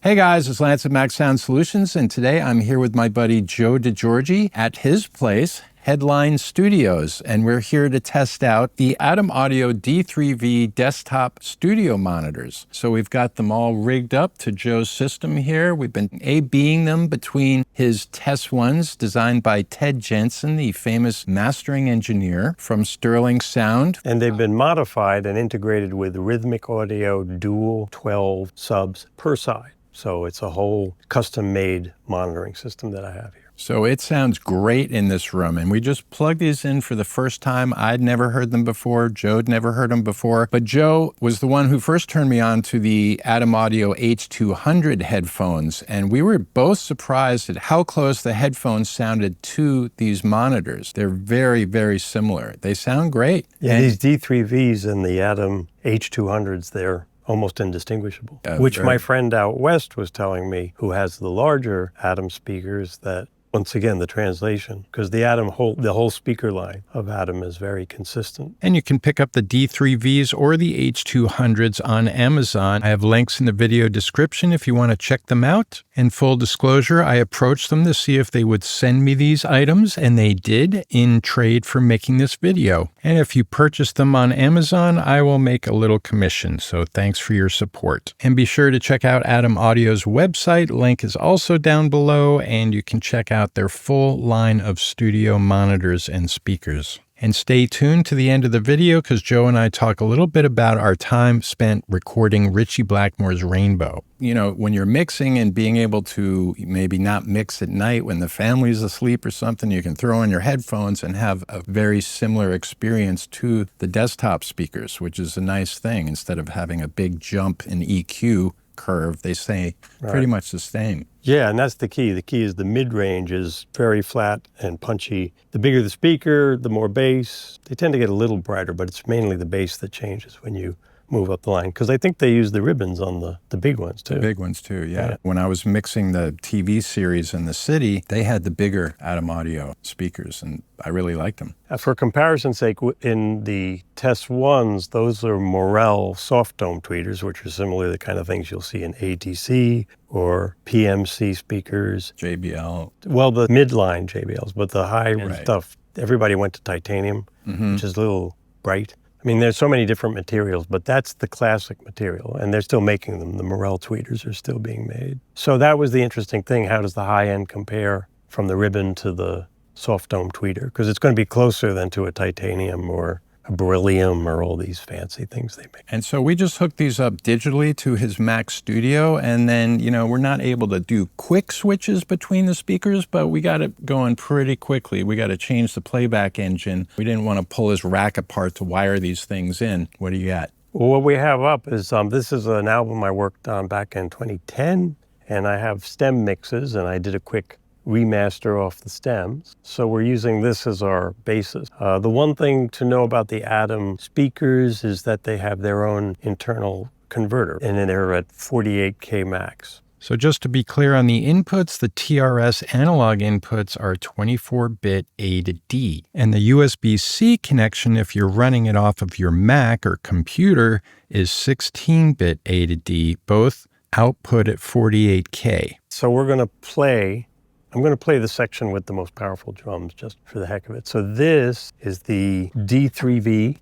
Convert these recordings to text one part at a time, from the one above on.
Hey guys, it's Lance at Max Sound Solutions, and today I'm here with my buddy Joe DeGiorgi at his place, Headline Studios, and we're here to test out the Atom Audio D3V desktop studio monitors. So we've got them all rigged up to Joe's system here. We've been A/B'ing them between his test ones designed by Ted Jensen, the famous mastering engineer from Sterling Sound. And they've been modified and integrated with rhythmic audio dual 12 subs per side. So it's a whole custom-made monitoring system that I have here. So it sounds great in this room, and we just plugged these in for the first time. I'd never heard them before. Joe'd never heard them before, but Joe was the one who first turned me on to the Atom Audio H200 headphones, and we were both surprised at how close the headphones sounded to these monitors. They're very, very similar. They sound great. Yeah, these D3Vs and the Atom H200s, they're almost indistinguishable, which my friend out west was telling me, who has the larger Atom speakers, that once again, the translation, because the whole speaker line of Atom is very consistent. And you can pick up the D3Vs or the H200s on Amazon. I have links in the video description if you want to check them out. In full disclosure, I approached them to see if they would send me these items, and they did in trade for making this video. And if you purchase them on Amazon, I will make a little commission, so thanks for your support. And be sure to check out Atom Audio's website. Link is also down below, and you can check out their full line of studio monitors and speakers. And stay tuned to the end of the video because Joe and I talk a little bit about our time spent recording Ritchie Blackmore's Rainbow. You know, when you're mixing and being able to maybe not mix at night when the family's asleep or something, you can throw in your headphones and have a very similar experience to the desktop speakers, which is a nice thing. Instead of having a big jump in EQ curve, they say pretty much the same. Yeah, and that's the key. The key is the mid-range is very flat and punchy. The bigger the speaker, the more bass. They tend to get a little brighter, but it's mainly the bass that changes when you move up the line. Because I think they use the ribbons on the big ones, too. The big ones, too, yeah. When I was mixing the TV series in the city, they had the bigger Atom Audio speakers, and I really liked them. For comparison's sake, in the test ones, those are Morel soft dome tweeters, which are similarly the kind of things you'll see in ATC or PMC speakers. JBL. Well, the midline JBLs, but the high stuff, everybody went to titanium, which is a little bright. I mean, there's so many different materials, but that's the classic material, and they're still making them. The Morel tweeters are still being made. So that was the interesting thing. How does the high end compare from the ribbon to the soft dome tweeter? Because it's going to be closer than to a titanium or a beryllium or all these fancy things they make. And so we just hooked these up digitally to his Mac Studio, and then, you know, we're not able to do quick switches between the speakers, but we got it going pretty quickly. We got to change the playback engine. We didn't want to pull his rack apart to wire these things in. What do you got? Well, what we have up is, this is an album I worked on back in 2010, and I have stem mixes, and I did a quick remaster off the stems. So we're using this as our basis. The one thing to know about the Atom speakers is that they have their own internal converter, and then they're at 48K max. So just to be clear on the inputs, the TRS analog inputs are 24-bit A to D. And the USB-C connection, if you're running it off of your Mac or computer, is 16-bit A to D, both output at 48K. So I'm going to play the section with the most powerful drums just for the heck of it. So this is the D3V.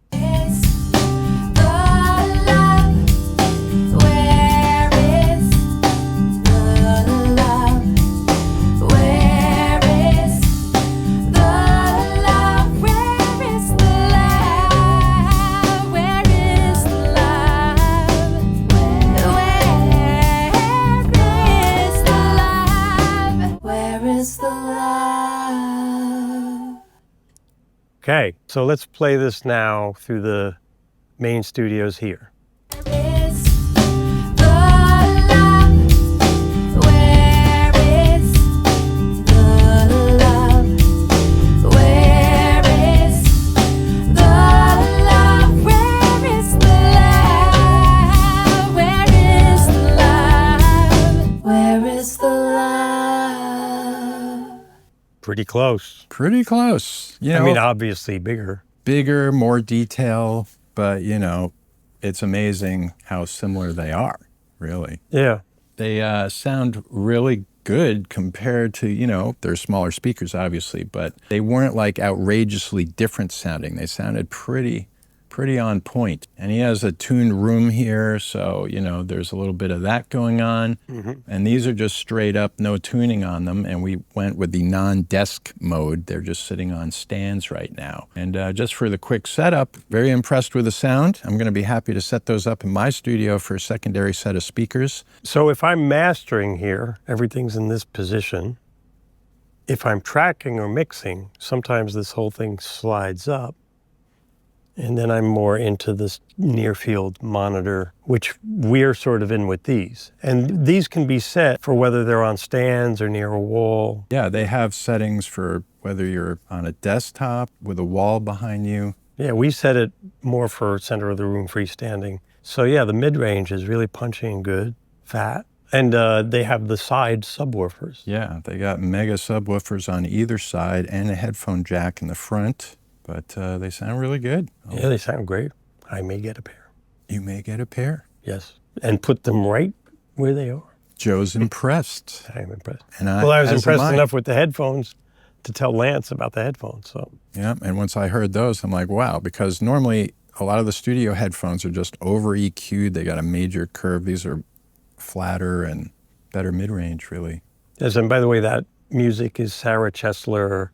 Okay, so let's play this now through the main studios here. Pretty close. Pretty close. You know, I mean, obviously bigger. Bigger, more detail, but, you know, it's amazing how similar they are, really. Yeah. They sound really good compared to, you know, they're smaller speakers, obviously, but they weren't like outrageously different sounding. They sounded pretty on point. And he has a tuned room here, so, you know, there's a little bit of that going on. And these are just straight up, no tuning on them. And we went with the non-desk mode. They're just sitting on stands right now. And just for the quick setup, very impressed with the sound. I'm going to be happy to set those up in my studio for a secondary set of speakers. So if I'm mastering here, everything's in this position. If I'm tracking or mixing, sometimes this whole thing slides up. And then I'm more into this near field monitor, which we're sort of in with these. And these can be set for whether they're on stands or near a wall. Yeah, they have settings for whether you're on a desktop with a wall behind you. Yeah, we set it more for center of the room freestanding. So yeah, the mid-range is really punchy and good, fat. And they have the side subwoofers. Yeah, they got mega subwoofers on either side and a headphone jack in the front. But they sound really good. Yeah, they sound great. I may get a pair. You may get a pair. Yes, and put them right where they are. Joe's impressed. I'm impressed. And I was impressed enough with the headphones to tell Lance about the headphones. So yeah, and once I heard those, I'm like, wow, because normally a lot of the studio headphones are just over EQ'd. They got a major curve. These are flatter and better mid-range, really. Yes, and by the way, that music is Sarah Chesler,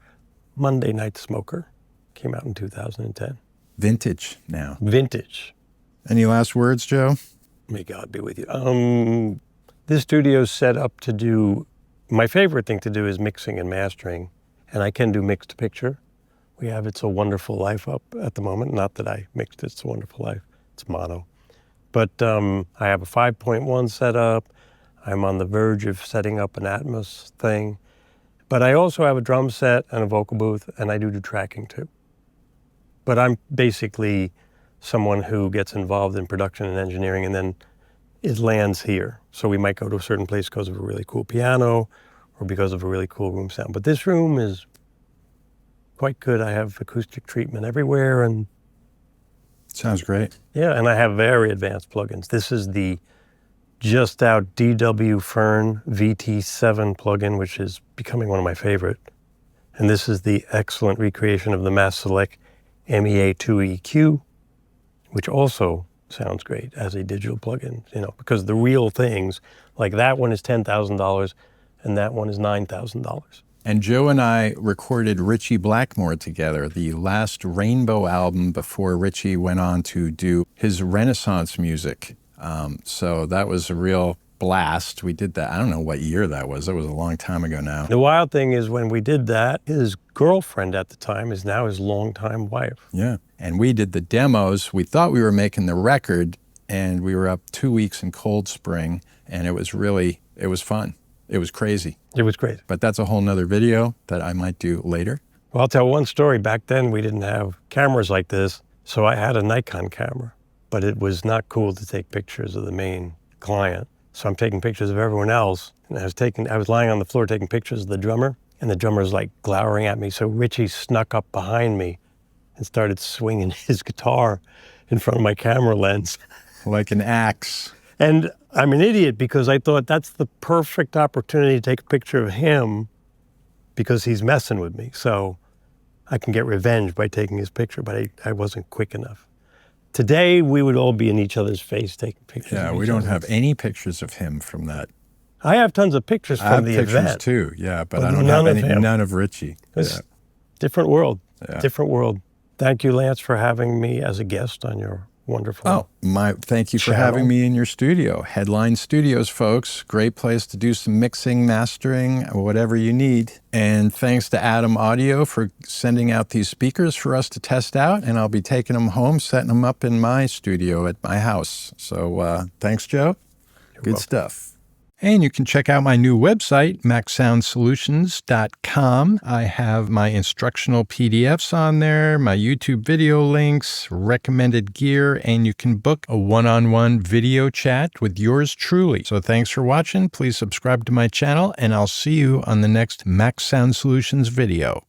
Monday Night Smoker. Came out in 2010. Vintage now. Vintage. Any last words, Joe? May God be with you. This studio's set up to do, my favorite thing to do is mixing and mastering, and I can do mixed picture. We have It's a Wonderful Life up at the moment. Not that I mixed It's a Wonderful Life. It's mono. But I have a 5.1 set up. I'm on the verge of setting up an Atmos thing. But I also have a drum set and a vocal booth, and I do tracking too. But I'm basically someone who gets involved in production and engineering and then it lands here. So we might go to a certain place because of a really cool piano or because of a really cool room sound. But this room is quite good. I have acoustic treatment everywhere. And sounds great. Yeah, and I have very advanced plugins. This is the just out DW Fern VT7 plugin, which is becoming one of my favorite. And this is the excellent recreation of the Mass Select MEA2 EQ, which also sounds great as a digital plugin, you know, because the real things, like that one is $10,000 and that one is $9,000. And Joe and I recorded Ritchie Blackmore together, the last Rainbow album before Ritchie went on to do his Renaissance music. So that was a real blast. We did that. I don't know what year that was. That was a long time ago now. The wild thing is when we did that, his girlfriend at the time is now his longtime wife. Yeah. And we did the demos. We thought we were making the record, and we were up 2 weeks in Cold Spring, and it was fun. It was crazy. It was great. But that's a whole nother video that I might do later. Well, I'll tell one story. Back then, we didn't have cameras like this, so I had a Nikon camera, but it was not cool to take pictures of the main client. So I'm taking pictures of everyone else, and I was lying on the floor taking pictures of the drummer, and the drummer's like glowering at me. So Ritchie snuck up behind me and started swinging his guitar in front of my camera lens. Like an axe. And I'm an idiot because I thought that's the perfect opportunity to take a picture of him because he's messing with me. So I can get revenge by taking his picture, but I wasn't quick enough. Today, we would all be in each other's face taking pictures. Yeah, we don't have any pictures of him from that. I have tons of pictures from the event. I have pictures too, yeah, but I don't have none of Ritchie. It's different world, different world. Thank you, Lance, for having me as a guest on your wonderful thank you for having me in your studio. Headline Studios, folks. Great place to do some mixing, mastering, whatever you need. And thanks to Adam Audio for sending out these speakers for us to test out. And I'll be taking them home, setting them up in my studio at my house. So thanks, Joe. Good stuff. And you can check out my new website, MacSoundSolutions.com. I have my instructional PDFs on there, my YouTube video links, recommended gear, and you can book a one-on-one video chat with yours truly. So thanks for watching. Please subscribe to my channel, and I'll see you on the next Mac Sound Solutions video.